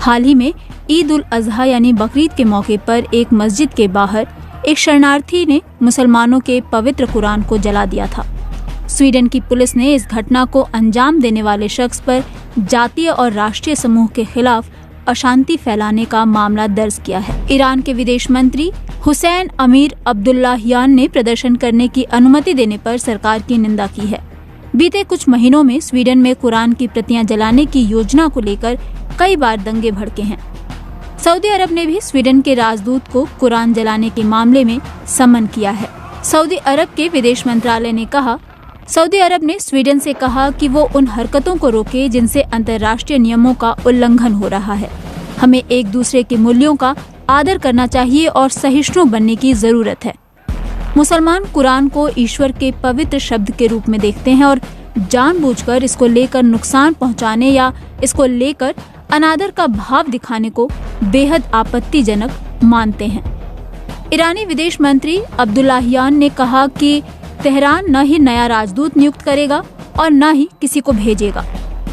हाल ही में ईद उल अजहा यानी बकरीद के मौके पर एक मस्जिद के बाहर एक शरणार्थी ने मुसलमानों के पवित्र कुरान को जला दिया था। स्वीडन की पुलिस ने इस घटना को अंजाम देने वाले शख्स पर जातीय और राष्ट्रीय समूह के खिलाफ अशांति फैलाने का मामला दर्ज किया है। ईरान के विदेश मंत्री हुसैन अमीर अब्दुल्लाहियान ने प्रदर्शन करने की अनुमति देने पर सरकार की निंदा की है। बीते कुछ महीनों में स्वीडन में कुरान की प्रतियां जलाने की योजना को लेकर कई बार दंगे भड़के हैं। सऊदी अरब ने भी स्वीडन के राजदूत को कुरान जलाने के मामले में समन किया है। सऊदी अरब के विदेश मंत्रालय ने कहा, सऊदी अरब ने स्वीडन से कहा कि वो उन हरकतों को रोके जिनसे अंतर्राष्ट्रीय नियमों का उल्लंघन हो रहा है। हमें एक दूसरे के मूल्यों का आदर करना चाहिए और सहिष्णु बनने की जरूरत है। मुसलमान कुरान को ईश्वर के पवित्र शब्द के रूप में देखते हैं और जानबूझकर इसको लेकर नुकसान पहुंचाने या इसको लेकर अनादर का भाव दिखाने को बेहद आपत्तिजनक मानते हैं। ईरानी विदेश मंत्री अब्दुल्लाहियान ने कहा कि तेहरान न ही नया राजदूत नियुक्त करेगा और न ही किसी को भेजेगा।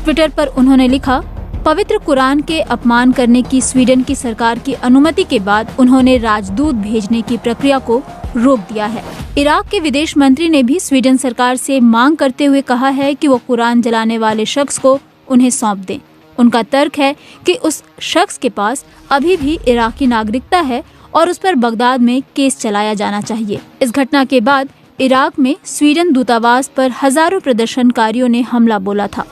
ट्विटर पर उन्होंने लिखा, पवित्र कुरान के अपमान करने की स्वीडन की सरकार की अनुमति के बाद उन्होंने राजदूत भेजने की प्रक्रिया को रोक दिया है। इराक के विदेश मंत्री ने भी स्वीडन सरकार से मांग करते हुए कहा है कि वो कुरान जलाने वाले शख्स को उन्हें सौंप दें। उनका तर्क है कि उस शख्स के पास अभी भी इराकी नागरिकता है और उस पर बगदाद में केस चलाया जाना चाहिए। इस घटना के बाद इराक में स्वीडन दूतावास पर हजारों प्रदर्शनकारियों ने हमला बोला था।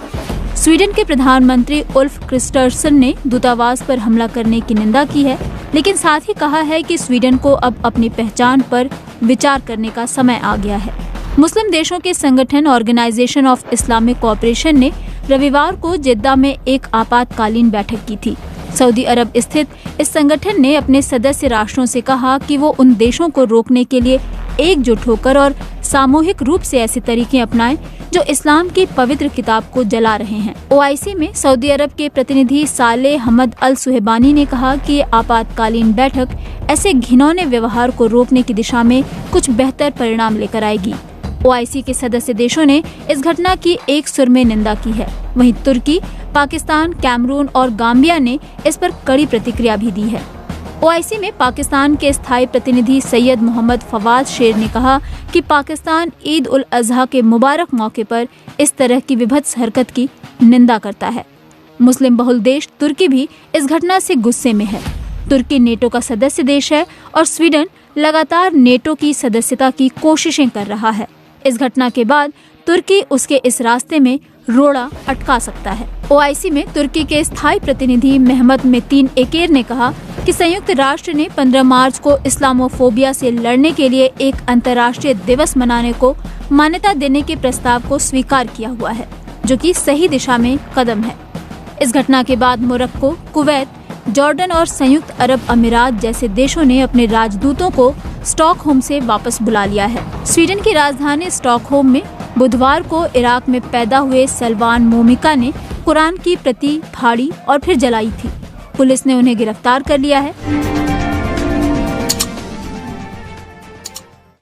स्वीडन के प्रधानमंत्री उल्फ क्रिस्टर्सन ने दूतावास पर हमला करने की निंदा की है, लेकिन साथ ही कहा है कि स्वीडन को अब अपनी पहचान पर विचार करने का समय आ गया है। मुस्लिम देशों के संगठन ऑर्गेनाइजेशन ऑफ इस्लामिक कोऑपरेशन ने रविवार को जेद्दा में एक आपातकालीन बैठक की थी। सऊदी अरब स्थित इस संगठन ने अपने सदस्य राष्ट्रों से कहा कि वो उन देशों को रोकने के लिए एकजुट होकर और सामूहिक रूप से ऐसे तरीके अपनाएं जो इस्लाम की पवित्र किताब को जला रहे हैं। ओआईसी में सऊदी अरब के प्रतिनिधि साले हमद अल सुहेबानी ने कहा कि ये आपातकालीन बैठक ऐसे घिनौने व्यवहार को रोकने की दिशा में कुछ बेहतर परिणाम लेकर आएगी। ओआईसी के सदस्य देशों ने इस घटना की एक सुर में निंदा की है। वहीं तुर्की, पाकिस्तान, कैमरून और गाम्बिया ने इस पर कड़ी प्रतिक्रिया भी दी है। ओआईसी में पाकिस्तान के स्थायी प्रतिनिधि सैयद मोहम्मद फवाद शेर ने कहा कि पाकिस्तान ईद उल अजहा के मुबारक मौके पर इस तरह की विभत्स हरकत की निंदा करता है। मुस्लिम बहुल देश तुर्की भी इस घटना से गुस्से में है। तुर्की नेटो का सदस्य देश है और स्वीडन लगातार नेटो की सदस्यता की कोशिशें कर रहा है। इस घटना के बाद तुर्की उसके इस रास्ते में रोड़ा अटका सकता है। ओआईसी में तुर्की के स्थायी प्रतिनिधि मेहमत मेतीन एकेर ने कहा कि संयुक्त राष्ट्र ने 15 मार्च को इस्लामोफोबिया से लड़ने के लिए एक अंतर्राष्ट्रीय दिवस मनाने को मान्यता देने के प्रस्ताव को स्वीकार किया हुआ है, जो कि सही दिशा में कदम है। इस घटना के बाद मोरक्को, कुवैत, जॉर्डन और संयुक्त अरब अमीरात जैसे देशों ने अपने राजदूतों को स्टॉकहोम से वापस बुला लिया है। स्वीडन की राजधानी स्टॉकहोम में बुधवार को इराक में पैदा हुए सलमान मोमिका ने कुरान की प्रति फाड़ी और फिर जलाई थी। पुलिस ने उन्हें गिरफ्तार कर लिया है।